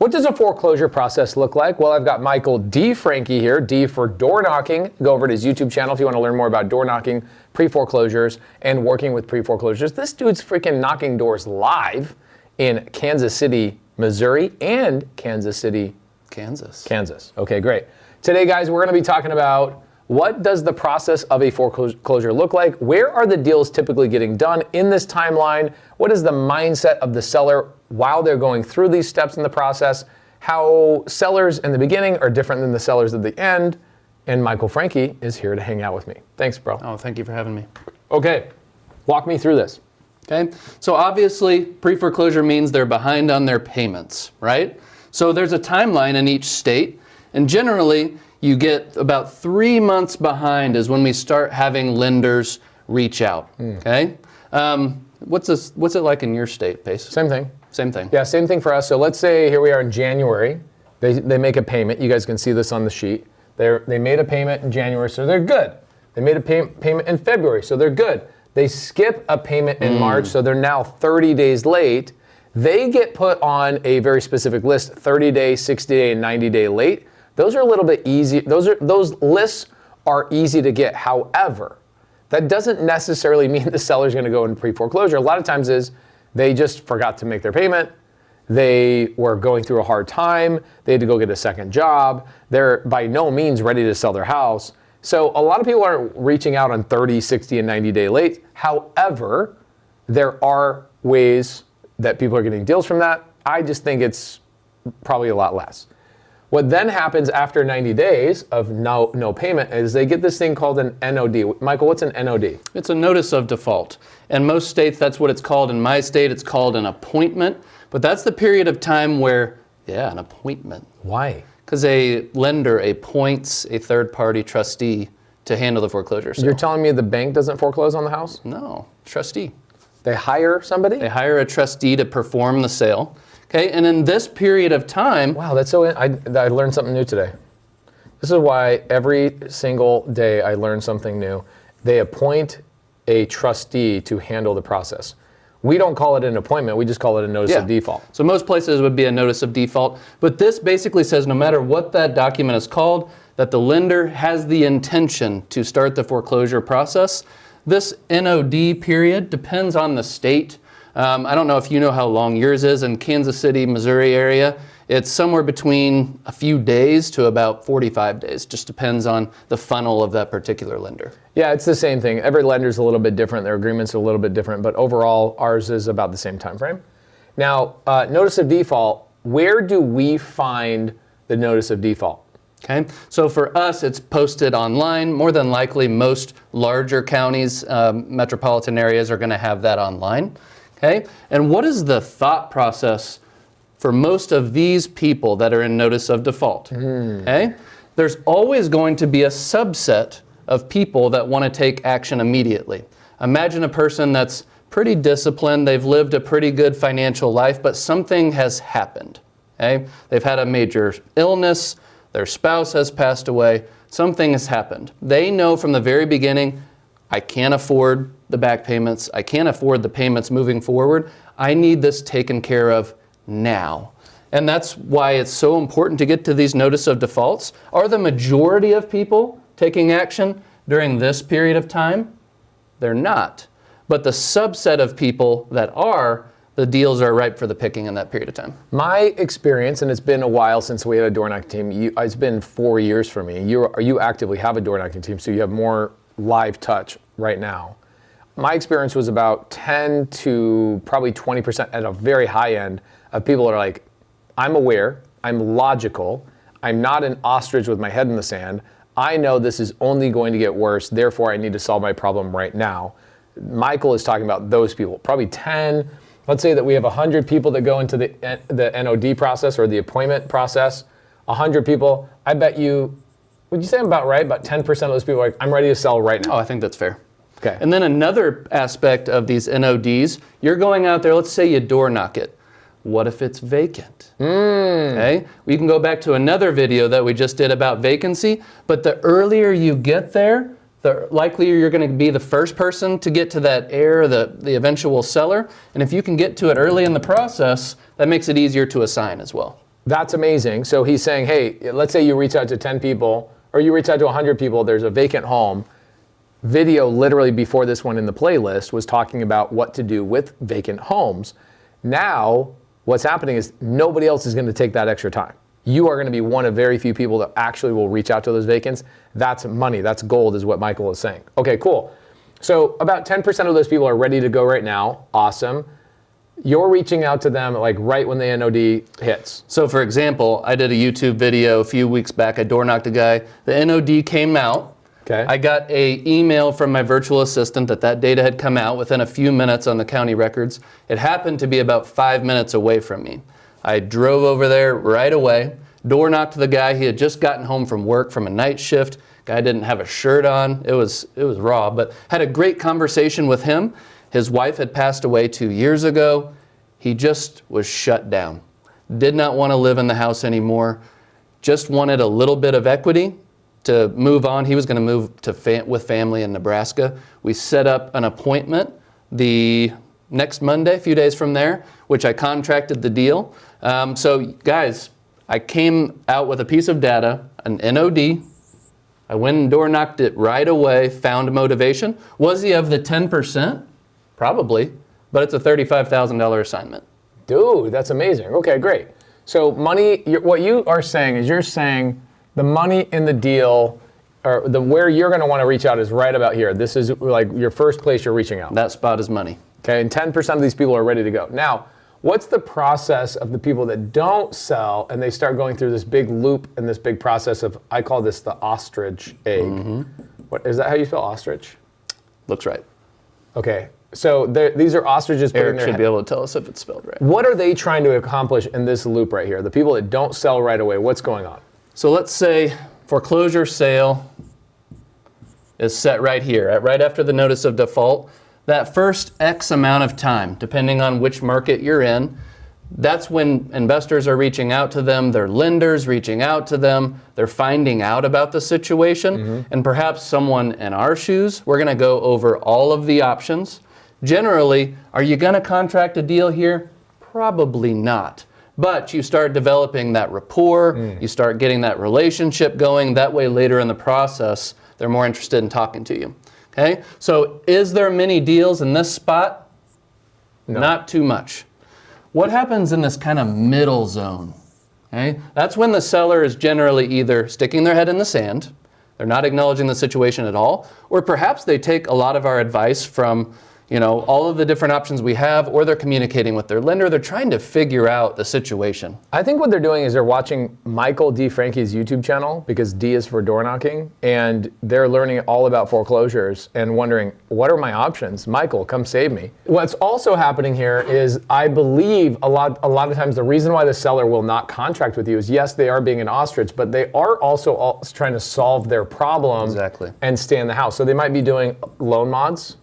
What does a foreclosure process look like? Well, I've got Michael D. Franke here, D for door knocking. Go over to his YouTube channel if you want to learn more about door knocking, pre-foreclosures, and working with pre-foreclosures. This dude's freaking knocking doors live in Kansas City, Missouri, and Kansas City, Kansas. Okay, great. Today, guys, we're going to be talking about what does the process of a foreclosure look like? Where are the deals typically getting done in this timeline? What is the mindset of the seller while they're going through these steps in the process? How sellers in the beginning are different than the sellers at the end. And Michael Franke is here to hang out with me. Thanks, bro. Oh, thank you for having me. Okay, walk me through this. Okay, so obviously pre-foreclosure means they're behind on their payments, right? So there's a timeline in each state, and generally you get about 3 months behind is when we start having lenders reach out, okay? What's it like in your state, Pace? Same thing. Same thing. Yeah, same thing for us. So let's say here we are in January. They make a payment. You guys can see this on the sheet. They made a payment in January, so they're good. They made a payment in February, so they're good. They skip a payment in March, so they're now 30 days late. They get put on a very specific list, 30-day, 60-day, and 90-day late. Those are a little bit easy. Those lists are easy to get. However, that doesn't necessarily mean the seller's going to go into pre-foreclosure. A lot of times is they just forgot to make their payment. They were going through a hard time. They had to go get a second job. They're by no means ready to sell their house. So a lot of people aren't reaching out on 30, 60, and 90-day late. However, there are ways that people are getting deals from that. I just think it's probably a lot less. What then happens after 90 days of no payment is they get this thing called an NOD. Michael, what's an NOD? It's a notice of default. In most states, that's what it's called. In my state, it's called an appointment. But that's the period of time where, an appointment. Why? Because a lender appoints a third-party trustee to handle the foreclosure sale. You're telling me the bank doesn't foreclose on the house? No, trustee. They hire somebody? They hire a trustee to perform the sale. Okay, and in this period of time... Wow, that's so... I learned something new today. This is why every single day I learn something new. They appoint a trustee to handle the process. We don't call it an appointment, we just call it a notice of default. So most places would be a notice of default, but this basically says no matter what that document is called, that the lender has the intention to start the foreclosure process. This NOD period depends on the state. I don't know if you know how long yours is. In Kansas City, Missouri area, it's somewhere between a few days to about 45 days. Just depends on the funnel of that particular lender. Yeah, it's the same thing. Every lender's a little bit different. Their agreements are a little bit different, but overall, ours is about the same time frame. Now, notice of default, where do we find the notice of default? Okay, so for us, it's posted online. More than likely, most larger counties, metropolitan areas are going to have that online. Okay, and what is the thought process for most of these people that are in notice of default? Okay, there's always going to be a subset of people that want to take action immediately. Imagine a person that's pretty disciplined, they've lived a pretty good financial life, but something has happened. Okay, they've had a major illness, their spouse has passed away, something has happened. They know from the very beginning, I can't afford the back payments, I can't afford the payments moving forward, I need this taken care of now. And that's why it's so important to get to these notice of defaults. Are the majority of people taking action during this period of time? They're not. But the subset of people that are, the deals are ripe for the picking in that period of time. My experience, and it's been a while since we had a door knocking team, it's been 4 years for me. You actively have a door knocking team, so you have more live touch right now. My experience was about 10 to probably 20% at a very high end of people that are like, I'm aware, I'm logical, I'm not an ostrich with my head in the sand, I know this is only going to get worse, therefore I need to solve my problem right now. Michael is talking about those people, probably 10, let's say that we have 100 people that go into the NOD process or the appointment process, 100 people, I bet you, would you say I'm about right? About 10% of those people are like, I'm ready to sell right now. Oh, I think that's fair. Okay. And then another aspect of these NODs, you're going out there, let's say you door knock it. What if it's vacant? Okay, we can go back to another video that we just did about vacancy, but the earlier you get there, the likelier you're going to be the first person to get to that heir, the eventual seller. And if you can get to it early in the process, that makes it easier to assign as well. That's amazing. So he's saying, hey, let's say you reach out to 10 people or you reach out to 100 people, there's a vacant home. Video literally before this one in the playlist was talking about what to do with vacant homes. Now, what's happening is nobody else is going to take that extra time. You are going to be one of very few people that actually will reach out to those vacants. That's money. That's gold is what Michael is saying. Okay, cool. So about 10% of those people are ready to go right now. Awesome. You're reaching out to them like right when the NOD hits. So for example, I did a YouTube video a few weeks back. I door knocked a guy. The NOD came out. Okay. I got an email from my virtual assistant that data had come out within a few minutes on the county records. It happened to be about 5 minutes away from me. I drove over there right away, door knocked the guy. He had just gotten home from work from a night shift. Guy didn't have a shirt on. It was raw, but had a great conversation with him. His wife had passed away 2 years ago. He just was shut down. Did not want to live in the house anymore. Just wanted a little bit of equity to move on. He was going to move to with family in Nebraska. We set up an appointment the next Monday, a few days from there, which I contracted the deal. So guys, I came out with a piece of data, an NOD. I went and door knocked it right away, found motivation. Was he of the 10%? Probably, but it's a $35,000 assignment. Dude, that's amazing. Okay, great. So money, what you are saying is you're saying the money in the deal, or where you're going to want to reach out is right about here. This is like your first place you're reaching out. That spot is money. Okay, and 10% of these people are ready to go. Now, what's the process of the people that don't sell and they start going through this big loop and this big process of, I call this the ostrich egg. Mm-hmm. What, is that how you spell ostrich? Looks right. Okay, so these are ostriches putting Eric their should be able to tell us if it's spelled right. What are they trying to accomplish in this loop right here? The people that don't sell right away, what's going on? So let's say foreclosure sale is set right here, right after the notice of default. That first X amount of time, depending on which market you're in, that's when investors are reaching out to them, their lenders reaching out to them, they're finding out about the situation, and perhaps someone in our shoes, we're going to go over all of the options. Generally, are you going to contract a deal here? Probably not. But you start developing that rapport, you start getting that relationship going, that way later in the process, they're more interested in talking to you. Okay, so is there many deals in this spot? No. Not too much. What happens in this kind of middle zone? Okay, that's when the seller is generally either sticking their head in the sand, they're not acknowledging the situation at all, or perhaps they take a lot of our advice from all of the different options we have, or they're communicating with their lender. They're trying to figure out the situation. I think what they're doing is they're watching Michael D. Franke's YouTube channel, because D is for door knocking, and they're learning all about foreclosures and wondering, what are my options? Michael, come save me. What's also happening here is, I believe a lot of times the reason why the seller will not contract with you is, yes, they are being an ostrich, but they are also trying to solve their problem and stay in the house. So they might be doing loan mods.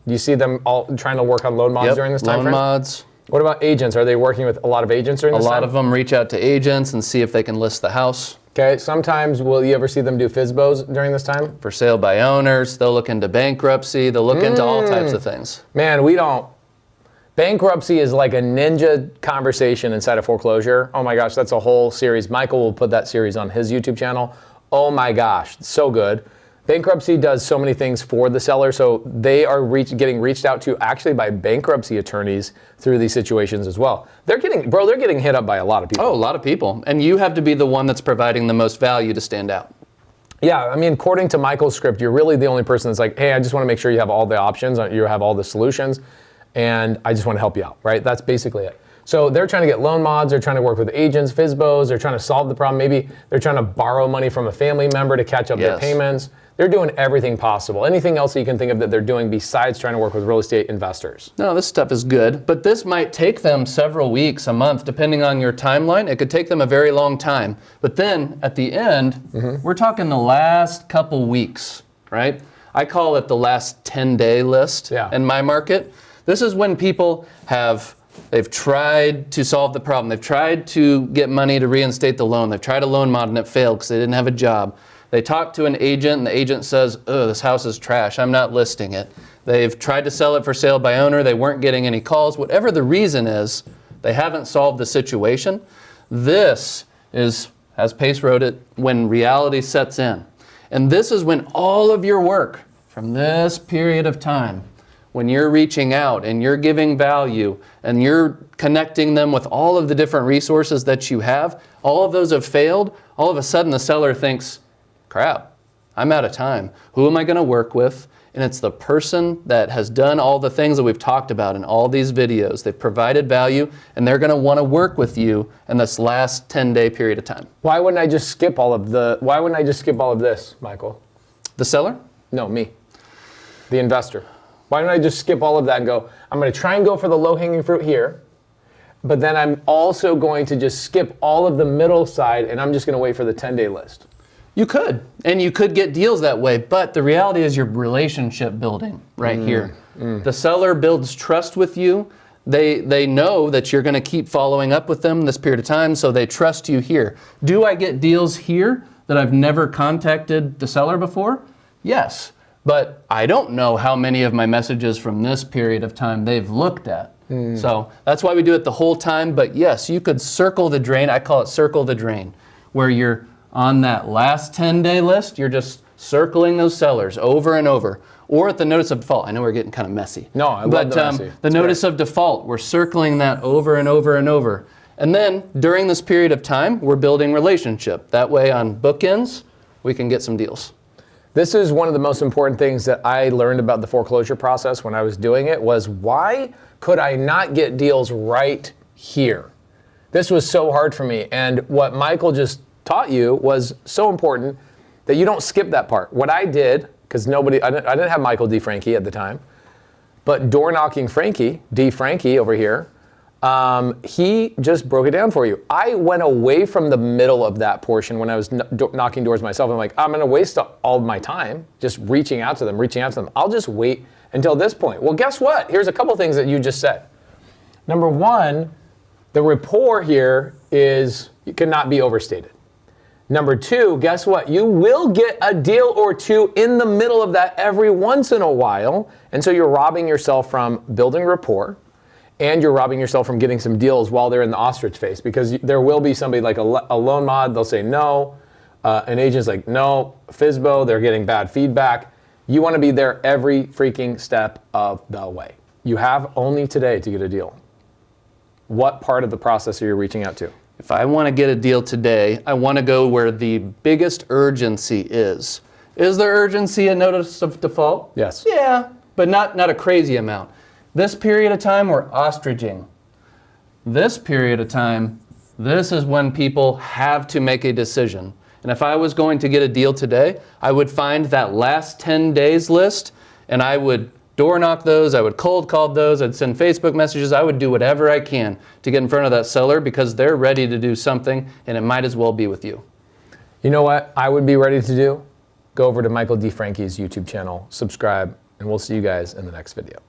Do you see them all trying to work on loan mods during this time frame? Loan mods. What about agents? Are they working with a lot of agents during this time? A lot of them reach out to agents and see if they can list the house. Okay, sometimes will you ever see them do FSBOs during this time? For sale by owners, they'll look into bankruptcy, they'll look into all types of things. Man, we don't. Bankruptcy is like a ninja conversation inside of foreclosure. Oh my gosh, that's a whole series. Michael will put that series on his YouTube channel. Oh my gosh, so good. Bankruptcy does so many things for the seller, so they are getting reached out to actually by bankruptcy attorneys through these situations as well. They're getting hit up by a lot of people. Oh, a lot of people. And you have to be the one that's providing the most value to stand out. Yeah, I mean, according to Michael's script, you're really the only person that's like, hey, I just want to make sure you have all the options, you have all the solutions, and I just want to help you out, right? That's basically it. So they're trying to get loan mods, they're trying to work with agents, FSBOs, they're trying to solve the problem. Maybe they're trying to borrow money from a family member to catch up their payments. They're doing everything possible. Anything else that you can think of that they're doing besides trying to work with real estate investors? No, this stuff is good, but this might take them several weeks, a month, depending on your timeline. It could take them a very long time. But then at the end, we're talking the last couple weeks, right? I call it the last 10-day list in my market. This is when people they've tried to solve the problem. They've tried to get money to reinstate the loan. They've tried a loan mod and it failed because they didn't have a job. They talk to an agent and the agent says, oh, this house is trash, I'm not listing it. They've tried to sell it for sale by owner, they weren't getting any calls. Whatever the reason is, they haven't solved the situation. This is, as Pace wrote it, when reality sets in. And this is when all of your work from this period of time, when you're reaching out and you're giving value and you're connecting them with all of the different resources that you have, all of those have failed, all of a sudden the seller thinks, crap, I'm out of time. Who am I going to work with? And it's the person that has done all the things that we've talked about in all these videos. They've provided value, and they're going to want to work with you in this last 10-day period of time. Why wouldn't I just skip all of this, Michael? The seller? No, me. The investor. Why don't I just skip all of that and go, I'm going to try and go for the low-hanging fruit here, but then I'm also going to just skip all of the middle side, and I'm just going to wait for the 10-day list. You could, and you could get deals that way, but the reality is your relationship building right here. The seller builds trust with you. They know that you're going to keep following up with them this period of time, so they trust you here. Do I get deals here that I've never contacted the seller before? Yes, but I don't know how many of my messages from this period of time they've looked at. So that's why we do it the whole time, but yes, you could circle the drain. I call it circle the drain, where you're on that last 10-day list, you're just circling those sellers over and over. Or at the notice of default. I know we're getting kind of messy. No, I love the messy. The notice of default, we're circling that over and over and over. And then during this period of time, we're building relationship. That way on bookends, we can get some deals. This is one of the most important things that I learned about the foreclosure process when I was doing it was why could I not get deals right here? This was so hard for me. And what Michael just taught you was so important that you don't skip that part. What I did, because I didn't have Michael D. Franke at the time, but door knocking Franke, D. Franke over here, he just broke it down for you. I went away from the middle of that portion when I was knocking doors myself. I'm like, I'm going to waste all of my time just reaching out to them. I'll just wait until this point. Well, guess what? Here's a couple things that you just said. Number one, the rapport here cannot be overstated. Number two, guess what? You will get a deal or two in the middle of that every once in a while. And so you're robbing yourself from building rapport, and you're robbing yourself from getting some deals while they're in the ostrich phase, because there will be somebody like a loan mod, they'll say no. An agent's like, no. FSBO, they're getting bad feedback. You want to be there every freaking step of the way. You have only today to get a deal. What part of the process are you reaching out to? If I want to get a deal today, I want to go where the biggest urgency is. Is there urgency at notice of default? Yes. Yeah, but not a crazy amount. This period of time, we're ostriching. This period of time, this is when people have to make a decision. And if I was going to get a deal today, I would find that last 10 days list, and I would door knock those, I would cold call those, I'd send Facebook messages, I would do whatever I can to get in front of that seller because they're ready to do something, and it might as well be with you. You know what I would be ready to do? Go over to Michael D. Franke's YouTube channel, subscribe, and we'll see you guys in the next video.